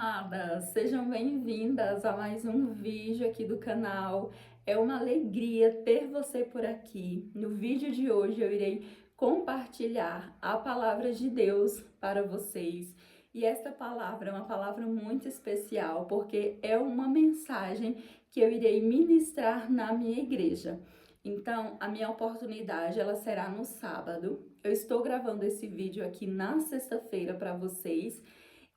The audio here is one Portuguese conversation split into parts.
amadas! Sejam bem-vindas a mais um vídeo aqui do canal. É uma alegria ter você por aqui. No vídeo de hoje eu irei compartilhar a palavra de Deus para vocês. E esta palavra é uma palavra muito especial, porque é uma mensagem que eu irei ministrar na minha igreja. Então, a minha oportunidade, ela será no sábado. Eu estou gravando esse vídeo aqui na sexta-feira para vocês.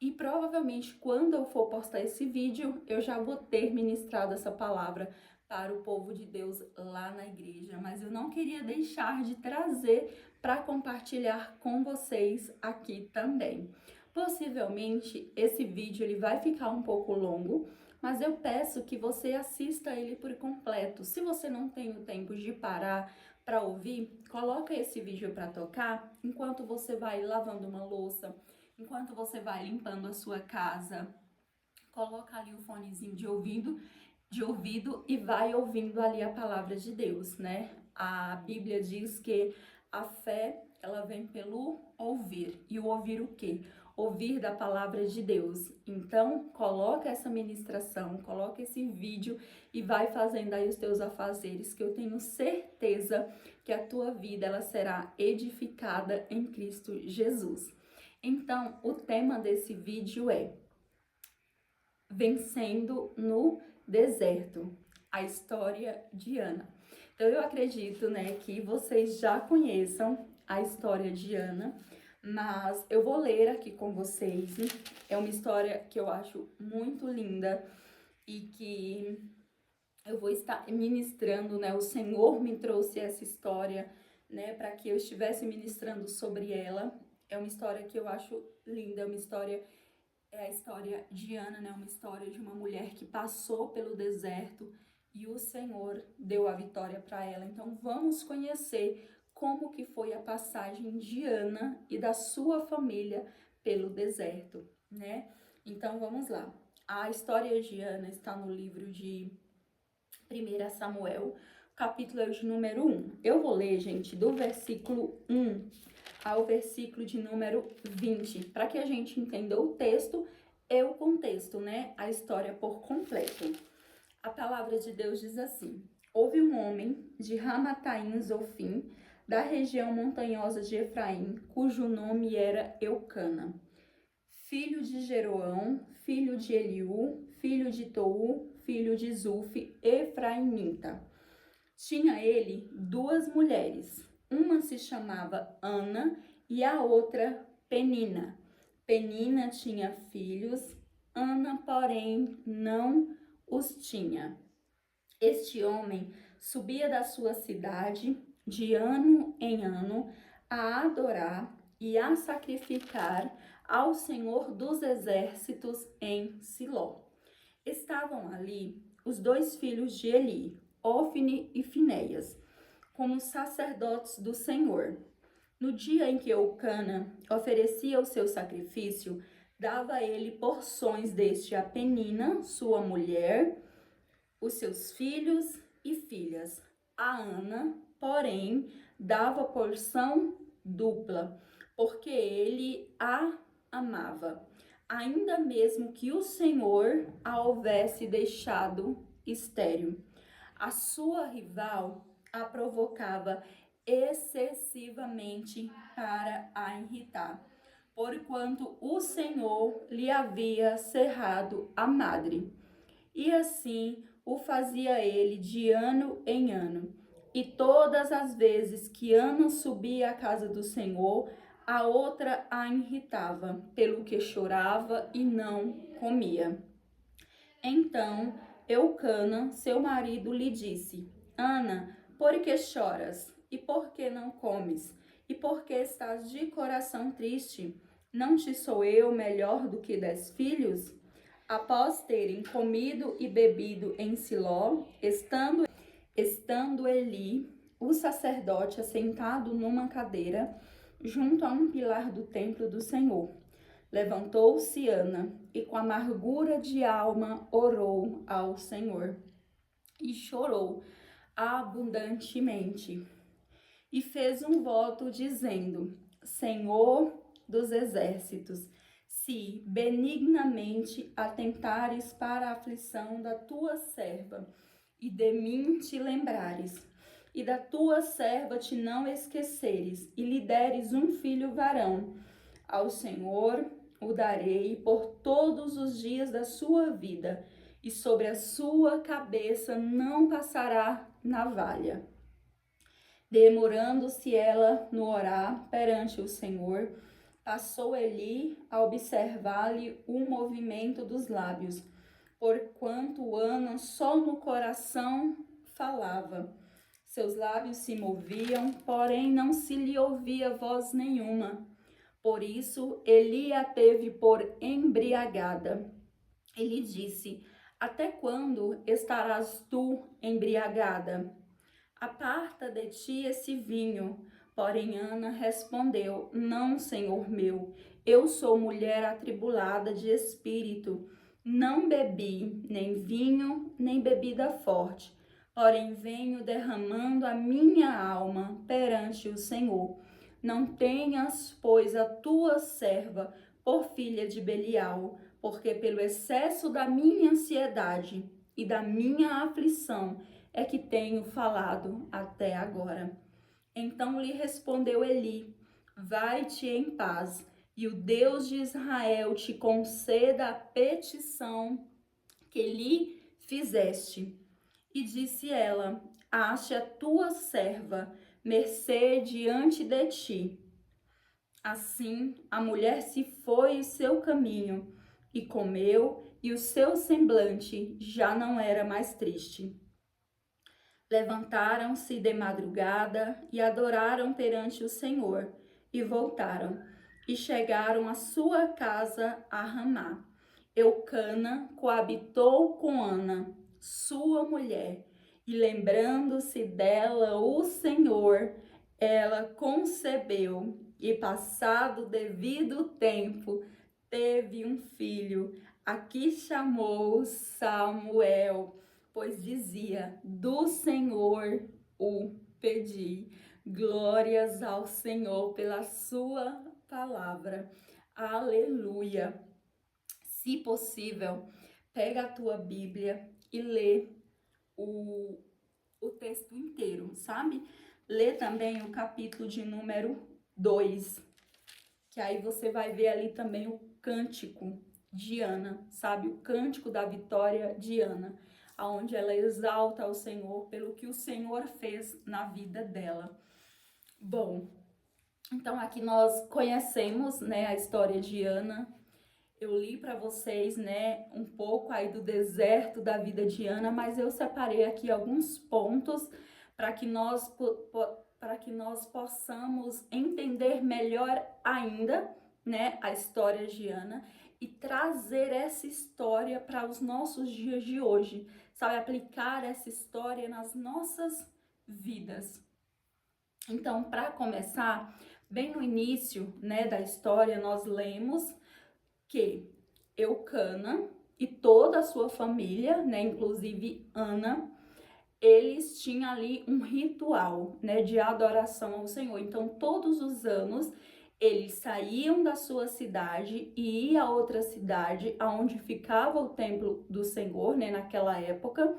E provavelmente quando eu for postar esse vídeo, eu já vou ter ministrado essa palavra para o povo de Deus lá na igreja. Mas eu não queria deixar de trazer para compartilhar com vocês aqui também. Possivelmente esse vídeo ele vai ficar um pouco longo, mas eu peço que você assista ele por completo. Se você não tem o tempo de parar para ouvir, coloca esse vídeo para tocar enquanto você vai lavando uma louça, enquanto você vai limpando a sua casa. Coloca ali o fonezinho de ouvido e vai ouvindo ali a palavra de Deus, né? A Bíblia diz que a fé, ela vem pelo ouvir. E o ouvir o quê? Ouvir da palavra de Deus. Então, coloca essa ministração, coloca esse vídeo e vai fazendo aí os teus afazeres, que eu tenho certeza que a tua vida ela será edificada em Cristo Jesus. Então, o tema desse vídeo é Vencendo no Deserto, a história de Ana. Então, eu acredito, né, que vocês já conheçam a história de Ana, mas eu vou ler aqui com vocês. É uma história que eu acho muito linda e que eu vou estar ministrando, né? O Senhor me trouxe essa história, né, para que eu estivesse ministrando sobre ela. É uma história que eu acho linda, é a história de Ana, né? Uma história de uma mulher que passou pelo deserto e o Senhor deu a vitória para ela. Então vamos conhecer como que foi a passagem de Ana e da sua família pelo deserto, né? Então vamos lá. A história de Ana está no livro de 1 Samuel, capítulo é o de número 1. Eu vou ler, gente, do versículo 1 ao versículo de número 20, para que a gente entenda o texto e o contexto, né? A história por completo. A palavra de Deus diz assim: Houve um homem de Ramataim Zofim, da região montanhosa de Efraim, cujo nome era Eucana, filho de Jeroão, filho de Eliú, filho de Tou, filho de Zufi, efraimita. Tinha ele duas mulheres, uma se chamava Ana e a outra Penina. Penina tinha filhos, Ana, porém, não os tinha. Este homem subia da sua cidade de ano em ano a adorar e a sacrificar ao Senhor dos Exércitos em Siló. Estavam ali os dois filhos de Eli, Ofne e Finéias, como sacerdotes do Senhor. No dia em que Eucana oferecia o seu sacrifício, dava ele porções deste a Penina, sua mulher, os seus filhos e filhas. A Ana, porém, dava porção dupla, porque ele a amava, ainda mesmo que o Senhor a houvesse deixado estéril. A sua rival a provocava excessivamente para a irritar, porquanto o Senhor lhe havia cerrado a madre. E assim o fazia ele de ano em ano. E todas as vezes que Ana subia à casa do Senhor, a outra a irritava, pelo que chorava e não comia. Então Eucana, seu marido, lhe disse: Ana, por que choras? E por que não comes? E por que estás de coração triste? Não te sou eu melhor do que 10 filhos? Após terem comido e bebido em Siló, estando Eli, o sacerdote, assentado numa cadeira, junto a um pilar do templo do Senhor, levantou-se Ana e com amargura de alma orou ao Senhor e chorou abundantemente e fez um voto dizendo: Senhor dos exércitos, se benignamente atentares para a aflição da tua serva, e de mim te lembrares, e da tua serva te não esqueceres, e lhe deres um filho varão, ao Senhor o darei por todos os dias da sua vida, e sobre a sua cabeça não passará navalha. Demorando-se ela no orar perante o Senhor, passou Eli a observar-lhe o movimento dos lábios, porquanto Ana só no coração falava. Seus lábios se moviam, porém não se lhe ouvia voz nenhuma. Por isso Eli a teve por embriagada. Ele disse: até quando estarás tu embriagada? Aparta de ti esse vinho. Porém Ana respondeu: não, senhor meu, eu sou mulher atribulada de espírito. Não bebi nem vinho, nem bebida forte. Porém venho derramando a minha alma perante o Senhor. Não tenhas, pois, a tua serva por filha de Belial, porque pelo excesso da minha ansiedade e da minha aflição é que tenho falado até agora. Então lhe respondeu Eli: vai-te em paz, e o Deus de Israel te conceda a petição que lhe fizeste. E disse ela: ache a tua serva mercê diante de ti. Assim a mulher se foi o seu caminho e comeu, e o seu semblante já não era mais triste. Levantaram-se de madrugada e adoraram perante o Senhor, e voltaram, e chegaram à sua casa a Ramá. Eucana coabitou com Ana, sua mulher, e lembrando-se dela o Senhor, ela concebeu, e passado o devido tempo, teve um filho, a que chamou Samuel, pois dizia: do Senhor o pedi. Glórias ao Senhor pela sua palavra. Aleluia. Se possível, pega a tua Bíblia e lê o texto inteiro, sabe? Lê também o capítulo de número 2, que aí você vai ver ali também o cântico de Ana, sabe? O cântico da vitória de Ana, onde ela exalta ao Senhor pelo que o Senhor fez na vida dela. Bom, então aqui nós conhecemos, né, a história de Ana. Eu li para vocês, né, um pouco aí do deserto da vida de Ana, mas eu separei aqui alguns pontos para que nós possamos entender melhor ainda, né, a história de Ana e trazer essa história para os nossos dias de hoje, sabe, aplicar essa história nas nossas vidas. Então, para começar, bem no início, né, da história, nós lemos que Eucana e toda a sua família, né, inclusive Ana, eles tinham ali um ritual, né, de adoração ao Senhor. Então, todos os anos, eles saíam da sua cidade e iam a outra cidade, aonde ficava o templo do Senhor, né, naquela época,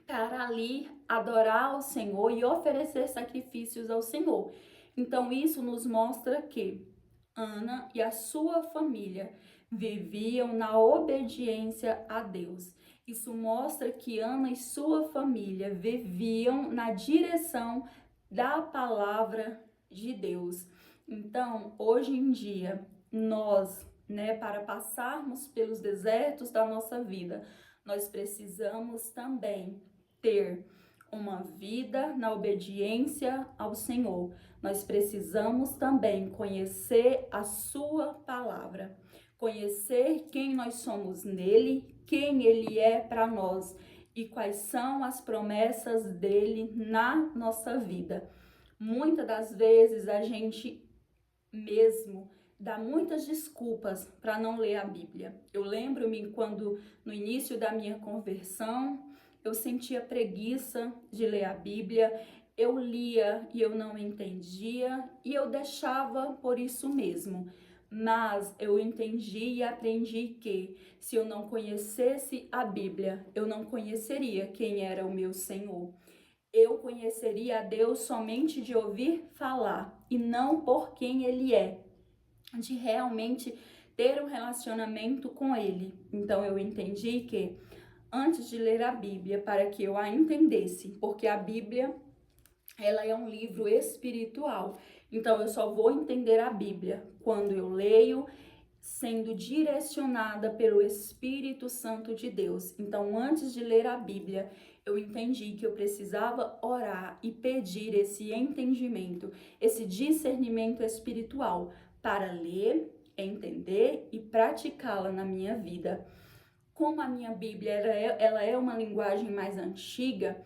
para ali adorar ao Senhor e oferecer sacrifícios ao Senhor. Então, isso nos mostra que Ana e a sua família viviam na obediência a Deus. Isso mostra que Ana e sua família viviam na direção da palavra de Deus. Então, hoje em dia, nós, né, para passarmos pelos desertos da nossa vida, nós precisamos também ter uma vida na obediência ao Senhor. Nós precisamos também conhecer a sua palavra, conhecer quem nós somos nele, quem ele é para nós e quais são as promessas dele na nossa vida. Muitas das vezes a gente mesmo dá muitas desculpas para não ler a Bíblia. Eu lembro-me quando no início da minha conversão, eu sentia preguiça de ler a Bíblia, eu lia e eu não entendia e eu deixava por isso mesmo. Mas eu entendi e aprendi que se eu não conhecesse a Bíblia, eu não conheceria quem era o meu Senhor. Eu conheceria a Deus somente de ouvir falar e não por quem Ele é, de realmente ter um relacionamento com Ele. Então eu entendi que antes de ler a Bíblia, para que eu a entendesse, porque a Bíblia, ela é um livro espiritual. Então eu só vou entender a Bíblia quando eu leio, sendo direcionada pelo Espírito Santo de Deus. Então, antes de ler a Bíblia, eu entendi que eu precisava orar e pedir esse entendimento, esse discernimento espiritual para ler, entender e praticá-la na minha vida. Como a minha Bíblia ela é uma linguagem mais antiga,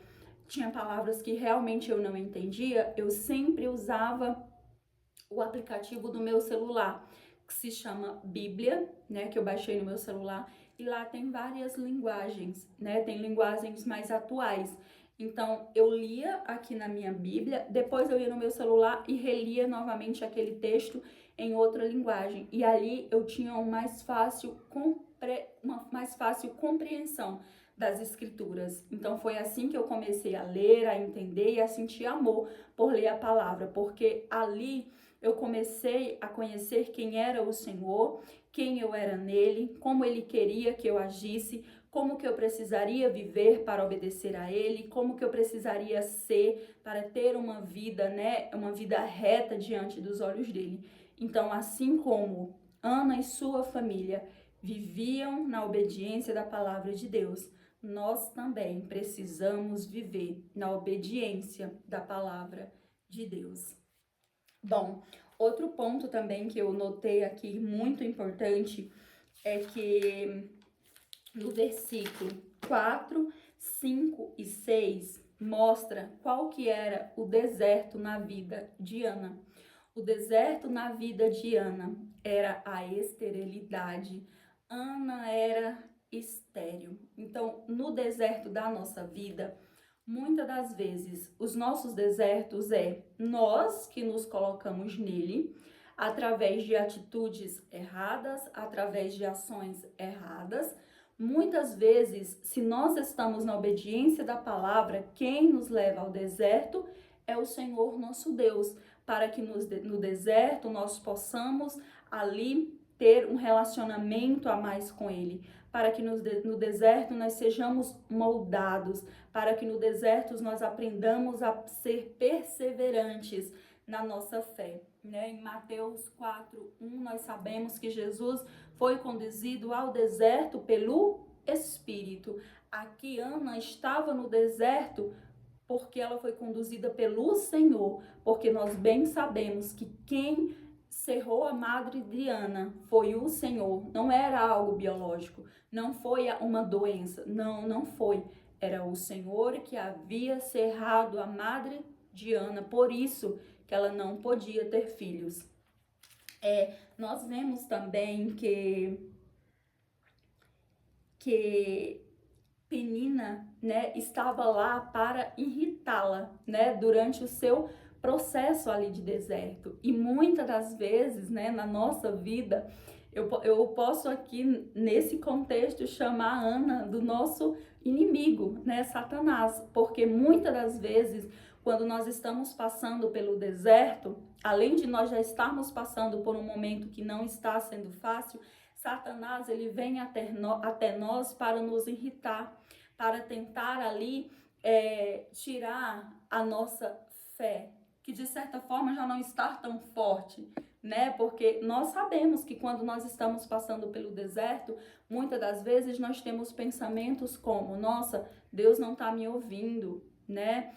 tinha palavras que realmente eu não entendia, eu sempre usava o aplicativo do meu celular, que se chama Bíblia, né, que eu baixei no meu celular, e lá tem várias linguagens, né, tem linguagens mais atuais. Então, eu lia aqui na minha Bíblia, depois eu ia no meu celular e relia novamente aquele texto em outra linguagem. E ali eu tinha uma mais fácil compreensão das escrituras. Então, foi assim que eu comecei a ler, a entender e a sentir amor por ler a palavra, porque ali eu comecei a conhecer quem era o Senhor, quem eu era nele, como ele queria que eu agisse, como que eu precisaria viver para obedecer a ele, como que eu precisaria ser para ter uma vida, né, uma vida reta diante dos olhos dele. Então, assim como Ana e sua família viviam na obediência da palavra de Deus, nós também precisamos viver na obediência da palavra de Deus. Bom, outro ponto também que eu notei aqui muito importante é que no versículo 4, 5 e 6 mostra qual que era o deserto na vida de Ana. O deserto na vida de Ana era a esterilidade. Ana era estéril. Então, no deserto da nossa vida, muitas das vezes, os nossos desertos é nós que nos colocamos nele, através de atitudes erradas, através de ações erradas. Muitas vezes, se nós estamos na obediência da palavra, quem nos leva ao deserto é o Senhor nosso Deus, para que no deserto nós possamos ali ter um relacionamento a mais com Ele, para que no deserto nós sejamos moldados, para que no deserto nós aprendamos a ser perseverantes na nossa fé. Né? Em Mateus 4:1 nós sabemos que Jesus foi conduzido ao deserto pelo Espírito. Aqui Ana estava no deserto porque ela foi conduzida pelo Senhor, porque nós bem sabemos que quem cerrou a madre de Ana foi o Senhor, não era algo biológico, não foi uma doença, não foi. Era o Senhor que havia cerrado a madre de Ana, por isso que ela não podia ter filhos. Nós vemos também que Penina, né, estava lá para irritá-la, né, durante o seu processo ali de deserto. E muitas das vezes, né, na nossa vida, eu posso aqui, nesse contexto, chamar a Ana do nosso inimigo, né, Satanás, porque muitas das vezes, quando nós estamos passando pelo deserto, além de nós já estarmos passando por um momento que não está sendo fácil, Satanás, ele vem até nós para nos irritar, para tentar ali tirar a nossa fé, que de certa forma já não está tão forte, né? Porque nós sabemos que quando nós estamos passando pelo deserto, muitas das vezes nós temos pensamentos como, nossa, Deus não está me ouvindo, né?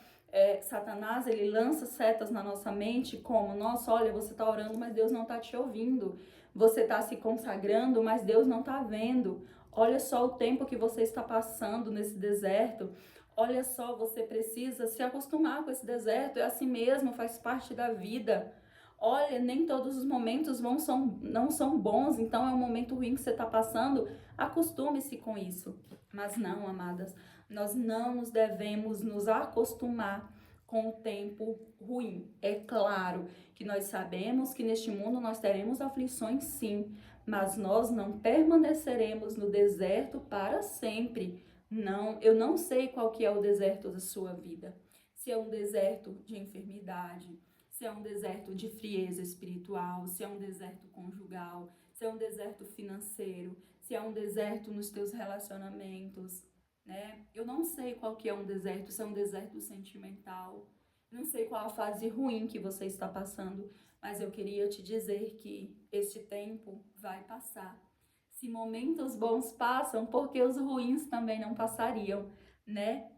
Satanás, ele lança setas na nossa mente como, nossa, olha, você está orando, mas Deus não está te ouvindo. Você está se consagrando, mas Deus não está vendo. Olha só o tempo que você está passando nesse deserto. Olha só, você precisa se acostumar com esse deserto. É assim mesmo, faz parte da vida. Olha, nem todos os momentos não são bons, então é um momento ruim que você está passando. Acostume-se com isso. Mas não, amadas, nós não nos devemos nos acostumar com o tempo ruim. É claro que nós sabemos que neste mundo nós teremos aflições, sim, mas nós não permaneceremos no deserto para sempre. Não, eu não sei qual que é o deserto da sua vida. Se é um deserto de enfermidade, se é um deserto de frieza espiritual, se é um deserto conjugal, se é um deserto financeiro, se é um deserto nos teus relacionamentos, né? Eu não sei qual que é um deserto, se é um deserto sentimental, não sei qual a fase ruim que você está passando, mas eu queria te dizer que este tempo vai passar. Se momentos bons passam, porque os ruins também não passariam, né?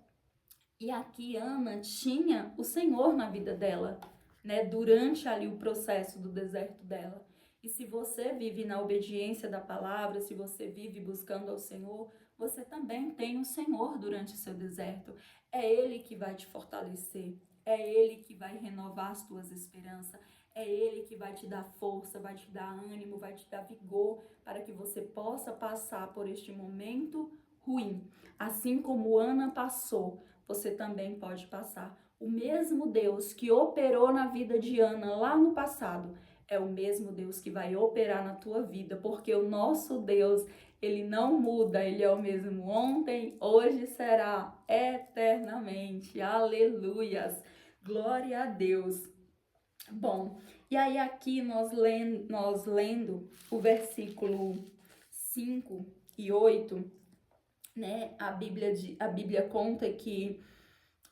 E aqui Ana tinha o Senhor na vida dela, né? Durante ali o processo do deserto dela. E se você vive na obediência da palavra, se você vive buscando ao Senhor, você também tem o Senhor durante o seu deserto. É Ele que vai te fortalecer, é Ele que vai renovar as tuas esperanças, é Ele que vai te dar força, vai te dar ânimo, vai te dar vigor para que você possa passar por este momento ruim. Assim como Ana passou, você também pode passar. O mesmo Deus que operou na vida de Ana lá no passado é o mesmo Deus que vai operar na tua vida, porque o nosso Deus, ele não muda, ele é o mesmo ontem, hoje será eternamente. Aleluias! Glória a Deus. Bom, e aí aqui nós lendo o versículo 5 e 8, né? A Bíblia conta que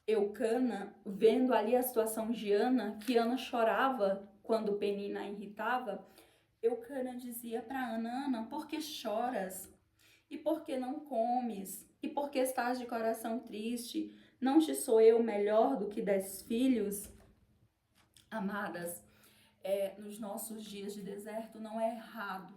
Eucana, vendo ali a situação de Ana, que Ana chorava quando Penina a irritava, Eucana dizia para Ana: Ana, por que choras? E por que não comes? E por que estás de coração triste? Não te sou eu melhor do que 10 filhos? Amadas, nos nossos dias de deserto não é errado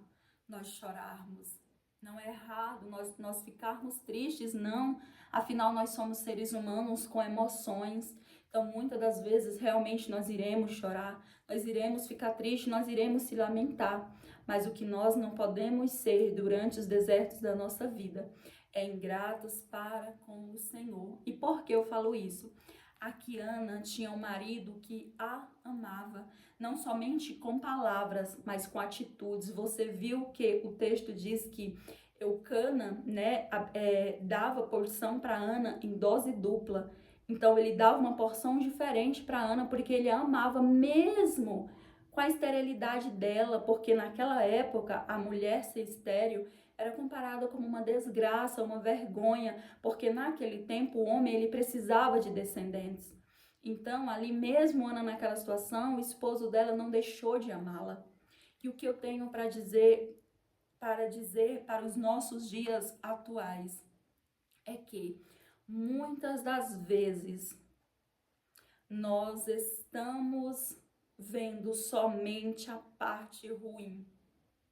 nós chorarmos. Não é errado nós ficarmos tristes, não. Afinal, nós somos seres humanos com emoções. Então, muitas das vezes, realmente, nós iremos chorar, nós iremos ficar tristes, nós iremos se lamentar. Mas o que nós não podemos ser durante os desertos da nossa vida é ingratos para com o Senhor. E por que eu falo isso? A Ana tinha um marido que a amava, não somente com palavras, mas com atitudes. Você viu que o texto diz que Eucana, né, dava porção para Ana em dose dupla. Então ele dava uma porção diferente para Ana porque ele a amava mesmo com a esterilidade dela, porque naquela época a mulher ser estéril era comparada como uma desgraça, uma vergonha, porque naquele tempo o homem ele precisava de descendentes. Então, ali mesmo Ana naquela situação, o esposo dela não deixou de amá-la. E o que eu tenho para dizer para os nossos dias atuais é que muitas das vezes nós estamos vendo somente a parte ruim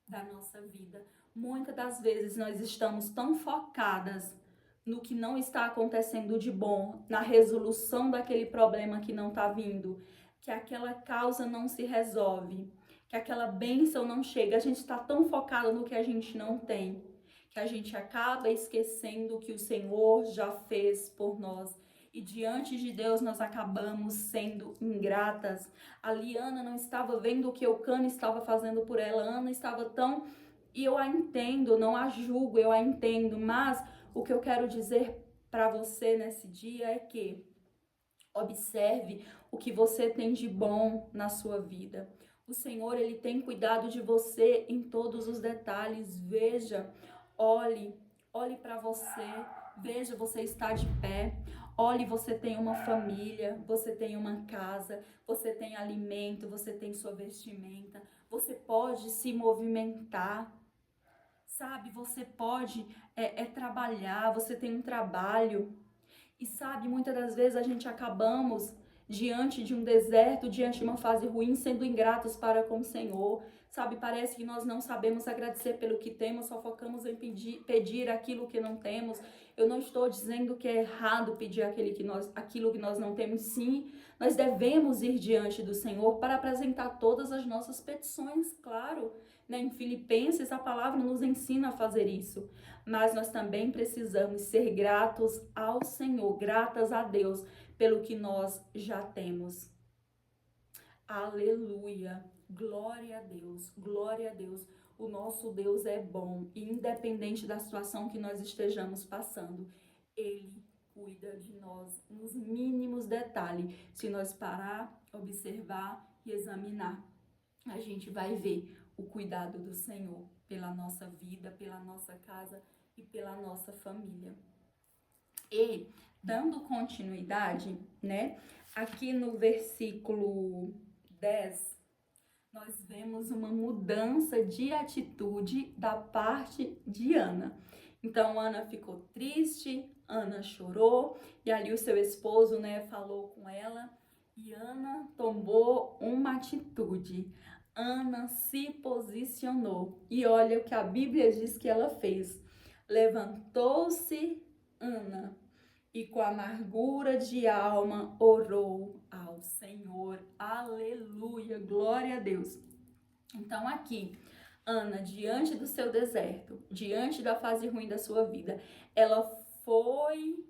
da nossa vida. Muitas das vezes nós estamos tão focadas no que não está acontecendo de bom, na resolução daquele problema que não está vindo, que aquela causa não se resolve, que aquela bênção não chega. A gente está tão focado no que a gente não tem, que a gente acaba esquecendo o que o Senhor já fez por nós. E diante de Deus nós acabamos sendo ingratas. A Liana não estava vendo o que Eucana estava fazendo por ela. Ana estava tão... E eu a entendo, não a julgo, eu a entendo. Mas o que eu quero dizer para você nesse dia é que observe o que você tem de bom na sua vida. O Senhor, Ele tem cuidado de você em todos os detalhes. Veja, olhe para você. Veja, você está de pé. Olhe, você tem uma família, você tem uma casa, você tem alimento, você tem sua vestimenta. Você pode se movimentar. Sabe, você pode trabalhar, você tem um trabalho. E sabe, muitas das vezes a gente acabamos diante de um deserto, diante de uma fase ruim, sendo ingratos para com o Senhor. Sabe, parece que nós não sabemos agradecer pelo que temos, só focamos em pedir aquilo que não temos. Eu não estou dizendo que é errado pedir aquilo que nós não temos. Sim, nós devemos ir diante do Senhor para apresentar todas as nossas petições, claro. né? Em Filipenses, a palavra nos ensina a fazer isso. Mas nós também precisamos ser gratos ao Senhor, gratas a Deus pelo que nós já temos. Aleluia! Glória a Deus, glória a Deus. O nosso Deus é bom e independente da situação que nós estejamos passando, Ele cuida de nós nos mínimos detalhes. Se nós parar, observar e examinar, a gente vai ver o cuidado do Senhor pela nossa vida, pela nossa casa e pela nossa família. E, dando continuidade, né, aqui no versículo 10, nós vemos uma mudança de atitude da parte de Ana. Então, Ana ficou triste, Ana chorou, e ali o seu esposo, né, falou com ela, e Ana tomou uma atitude. Ana se posicionou. E olha o que a Bíblia diz que ela fez. Levantou-se Ana e com amargura de alma orou ao Senhor. Aleluia, glória a Deus. Então aqui, Ana, diante do seu deserto, diante da fase ruim da sua vida, ela foi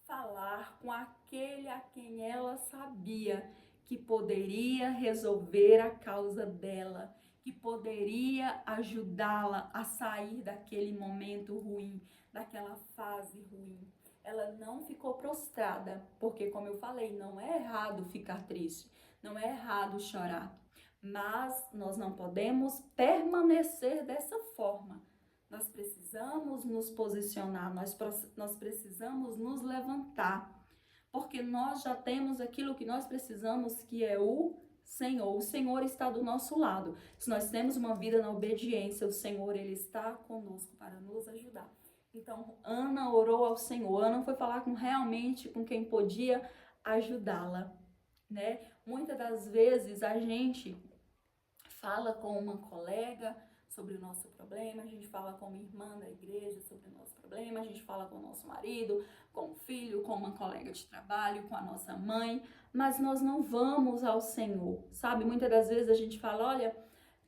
falar com aquele a quem ela sabia que poderia resolver a causa dela, que poderia ajudá-la a sair daquele momento ruim, daquela fase ruim. Ela não ficou prostrada, porque como eu falei, não é errado ficar triste, não é errado chorar, mas nós não podemos permanecer dessa forma. Nós precisamos nos posicionar, nós precisamos nos levantar, porque nós já temos aquilo que nós precisamos, que é o Senhor. O Senhor está do nosso lado. Se nós temos uma vida na obediência, o Senhor, Ele está conosco para nos ajudar. Então, Ana orou ao Senhor. Ana foi falar realmente com quem podia ajudá-la, né? Muitas das vezes a gente fala com uma colega sobre o nosso problema, a gente fala com uma irmã da igreja sobre o nosso problema, a gente fala com o nosso marido, com o filho, com uma colega de trabalho, com a nossa mãe, mas nós não vamos ao Senhor, sabe? Muitas das vezes a gente fala, olha,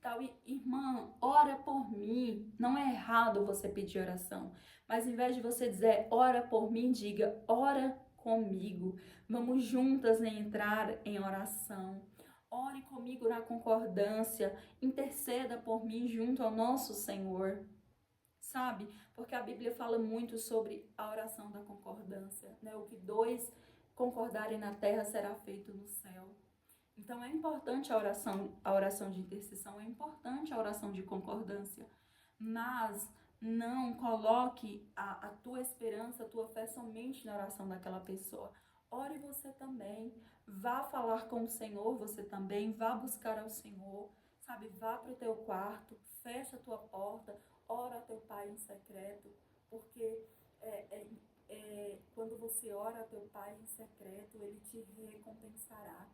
tal irmã, ora por mim. Não é errado você pedir oração, mas em vez de você dizer ora por mim, diga ora comigo. Vamos juntas entrar em oração. Ore comigo na concordância, interceda por mim junto ao nosso Senhor, sabe? Porque a Bíblia fala muito sobre a oração da concordância, né? O que dois concordarem na terra será feito no céu. Então é importante a oração de intercessão, é importante a oração de concordância, mas não coloque a tua esperança, a tua fé somente na oração daquela pessoa. Ore você também, vá falar com o Senhor você também, vá buscar ao Senhor, sabe? Vá para o teu quarto, fecha a tua porta, ora ao teu Pai em secreto, porque quando você ora ao teu Pai em secreto, Ele te recompensará.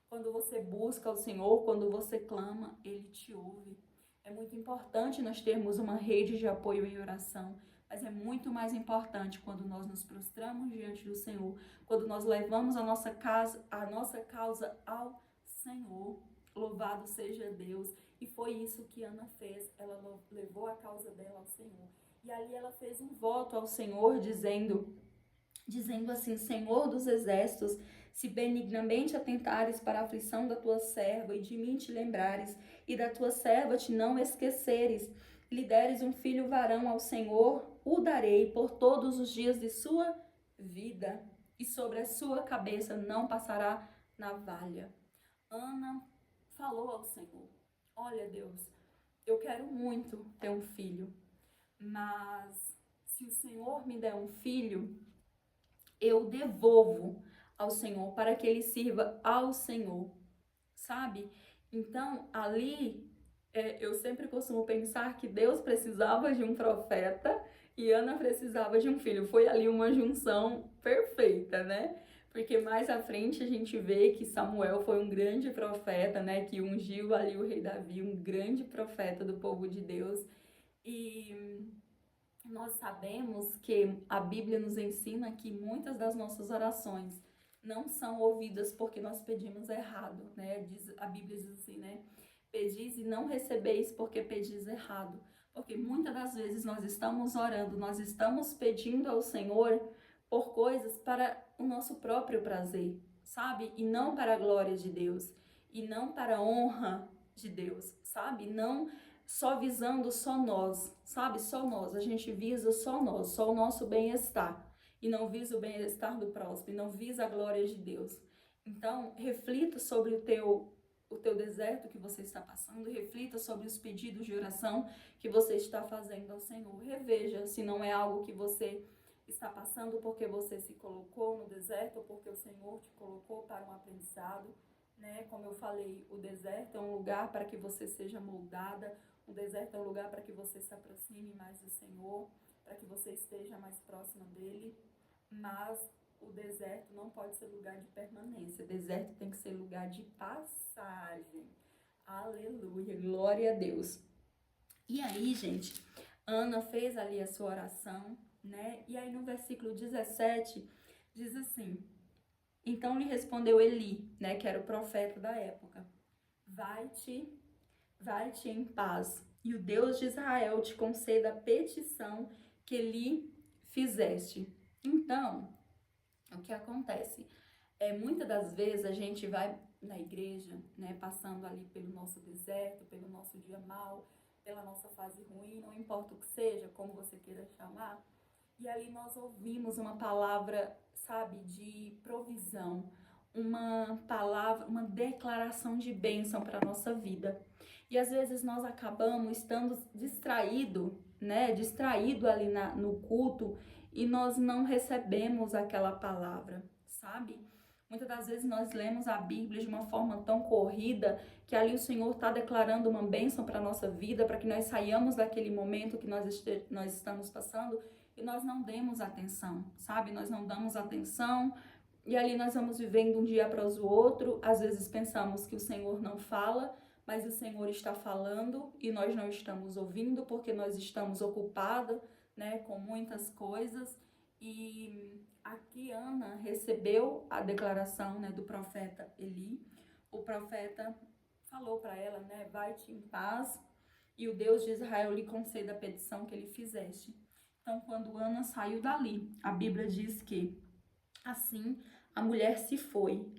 Quando você busca o Senhor, quando você clama, Ele te ouve. É muito importante nós termos uma rede de apoio em oração, mas é muito mais importante quando nós nos prostramos diante do Senhor, quando nós levamos a nossa causa ao Senhor. Louvado seja Deus. E foi isso que Ana fez, ela levou a causa dela ao Senhor. E ali ela fez um voto ao Senhor, dizendo assim, Senhor dos exércitos, se benignamente atentares para a aflição da tua serva e de mim te lembrares, e da tua serva te não esqueceres, lhe deres um filho varão ao Senhor, o darei por todos os dias de sua vida, e sobre a sua cabeça não passará navalha. Ana falou ao Senhor, olha Deus, eu quero muito ter um filho, mas se o Senhor me der um filho, eu devolvo ao Senhor para que ele sirva ao Senhor, sabe? Então, ali, eu sempre costumo pensar que Deus precisava de um profeta e Ana precisava de um filho. Foi ali uma junção perfeita, né? Porque mais à frente a gente vê que Samuel foi um grande profeta, né? Que ungiu ali o rei Davi, um grande profeta do povo de Deus. E nós sabemos que a Bíblia nos ensina que muitas das nossas orações não são ouvidas porque nós pedimos errado, né? A Bíblia diz assim, né? Pedis e não recebeis porque pedis errado. Porque muitas das vezes nós estamos orando, nós estamos pedindo ao Senhor por coisas para o nosso próprio prazer, sabe? E não para a glória de Deus, e não para a honra de Deus, sabe? Não só visando só nós, sabe? Só nós, a gente visa só nós, só o nosso bem-estar, e não visa o bem-estar do próximo, e não visa a glória de Deus. Então, reflita sobre o teu deserto que você está passando, reflita sobre os pedidos de oração que você está fazendo ao Senhor. Reveja se não é algo que você está passando porque você se colocou no deserto ou porque o Senhor te colocou para um aprendizado, né? Como eu falei, o deserto é um lugar para que você seja moldada, o deserto é um lugar para que você se aproxime mais do Senhor, para que você esteja mais próxima dele, mas o deserto não pode ser lugar de permanência. Deserto tem que ser lugar de passagem. Aleluia, glória a Deus. E aí, gente, Ana fez ali a sua oração, né? E aí no versículo 17 diz assim: então lhe respondeu Eli, né, que era o profeta da época: vai-te em paz, e o Deus de Israel te conceda a petição que lhe fizeste. Então, o que acontece? Muitas das vezes a gente vai na igreja, né, passando ali pelo nosso deserto, pelo nosso dia mal, pela nossa fase ruim, não importa o que seja, como você queira chamar, e ali nós ouvimos uma palavra, sabe, de provisão, uma palavra, uma declaração de bênção para a nossa vida. E às vezes nós acabamos estando distraído ali no culto, e nós não recebemos aquela palavra, sabe? Muitas das vezes nós lemos a Bíblia de uma forma tão corrida que ali o Senhor está declarando uma bênção para a nossa vida, para que nós saiamos daquele momento que nós estamos passando e nós não demos atenção, sabe? Nós não damos atenção e ali nós vamos vivendo um dia após o outro. Às vezes pensamos que o Senhor não fala, mas o Senhor está falando e nós não estamos ouvindo porque nós estamos ocupados, né, com muitas coisas. E aqui Ana recebeu a declaração, né, do profeta Eli. O profeta falou para ela, né, vai-te em paz e o Deus de Israel lhe conceda a petição que ele fizeste. Então, quando Ana saiu dali, a Bíblia diz que assim a mulher se foi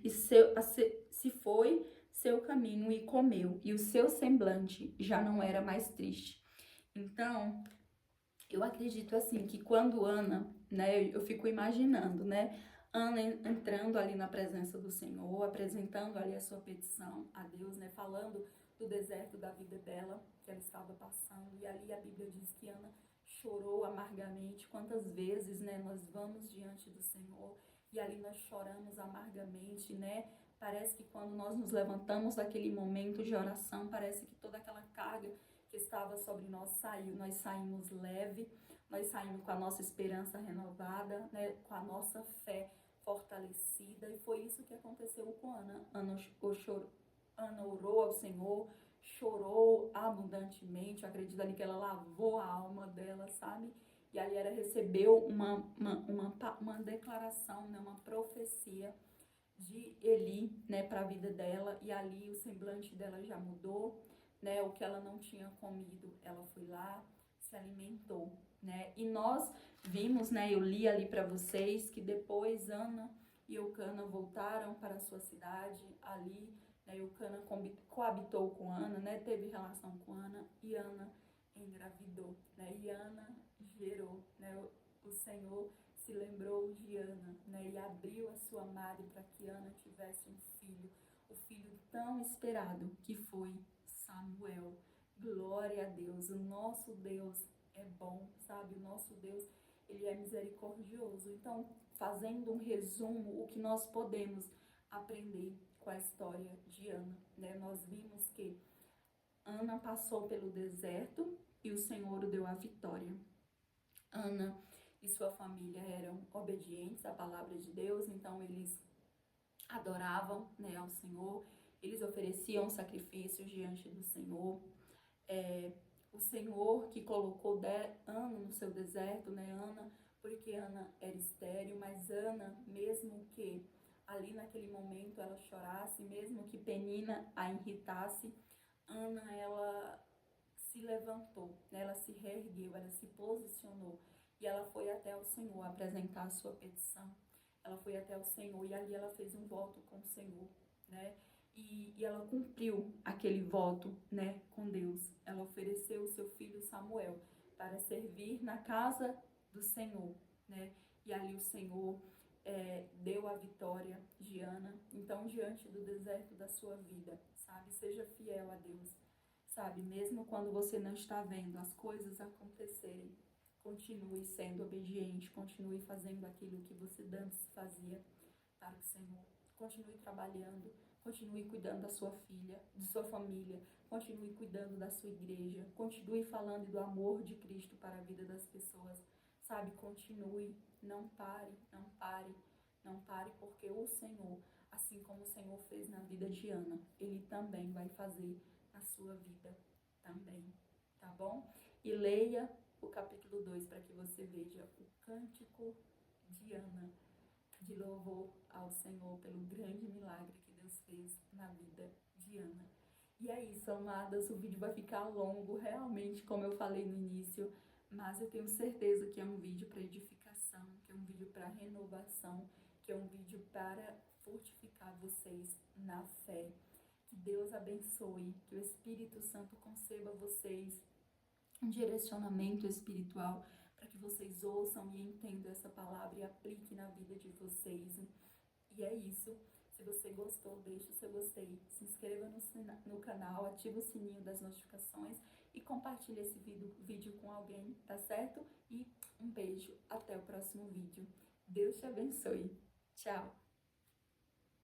seu caminho e comeu, e o seu semblante já não era mais triste. Então, eu acredito assim que quando Ana, né, eu fico imaginando, né, Ana entrando ali na presença do Senhor, apresentando ali a sua petição a Deus, né, falando do deserto da vida dela, que ela estava passando, e ali a Bíblia diz que Ana chorou amargamente. Quantas vezes, né, nós vamos diante do Senhor e ali nós choramos amargamente, né? Parece que quando nós nos levantamos daquele momento de oração, parece que toda aquela carga que estava sobre nós saiu. Nós saímos leve, nós saímos com a nossa esperança renovada, né? Com a nossa fé fortalecida. E foi isso que aconteceu com Ana. Ana orou ao Senhor, chorou abundantemente. Eu acredito ali que ela lavou a alma dela, sabe? E ali ela recebeu uma declaração, né? Uma profecia de Eli, né, para a vida dela. E ali o semblante dela já mudou, né? O que ela não tinha comido, ela foi lá, se alimentou, né? E nós vimos, né? Eu li ali para vocês que depois Ana e Eucana voltaram para a sua cidade ali, né? Eucana coabitou com Ana, né? Teve relação com Ana e Ana engravidou, né? E Ana gerou, né? O Senhor se lembrou de Ana, né? E abriu a sua madre para que Ana tivesse um filho, o filho tão esperado que foi Samuel. Glória a Deus, o nosso Deus é bom, sabe? O nosso Deus, ele é misericordioso. Então, fazendo um resumo, o que nós podemos aprender com a história de Ana, né? Nós vimos que Ana passou pelo deserto e o Senhor o deu a vitória. Ana e sua família eram obedientes à palavra de Deus, então eles adoravam, né, ao Senhor, eles ofereciam sacrifícios diante do Senhor. O Senhor que colocou Ana no seu deserto, né, Ana, porque Ana era estéril, mas Ana, mesmo que ali naquele momento ela chorasse, mesmo que Penina a irritasse, Ana, ela se levantou, né? Ela se reergueu, ela se posicionou e ela foi até o Senhor apresentar a sua petição. Ela foi até o Senhor e ali ela fez um voto com o Senhor, né? E ela cumpriu aquele voto, né, com Deus. Ela ofereceu o seu filho Samuel para servir na casa do Senhor, né? E ali o Senhor deu a vitória de Ana. Então, diante do deserto da sua vida, sabe? Seja fiel a Deus, sabe? Mesmo quando você não está vendo as coisas acontecerem, continue sendo obediente, continue fazendo aquilo que você antes fazia para o Senhor. Continue trabalhando, continue cuidando da sua filha, de sua família, continue cuidando da sua igreja, continue falando do amor de Cristo para a vida das pessoas, sabe? Continue, não pare, não pare, não pare, porque o Senhor, assim como o Senhor fez na vida de Ana, Ele também vai fazer na sua vida também, tá bom? E leia o capítulo 2 para que você veja o cântico de Ana, de louvor ao Senhor pelo grande milagre que Deus fez na vida de Ana. E é isso, amadas, o vídeo vai ficar longo, realmente, como eu falei no início, mas eu tenho certeza que é um vídeo para edificação, que é um vídeo para renovação, que é um vídeo para fortificar vocês na fé. Que Deus abençoe, que o Espírito Santo conceda a vocês um direcionamento espiritual para que vocês ouçam e entendam essa palavra e apliquem na vida de vocês. E é isso. Se você gostou, deixe o seu gostei, se inscreva no canal, ative o sininho das notificações e compartilhe esse vídeo com alguém, tá certo? E um beijo, até o próximo vídeo. Deus te abençoe. Tchau!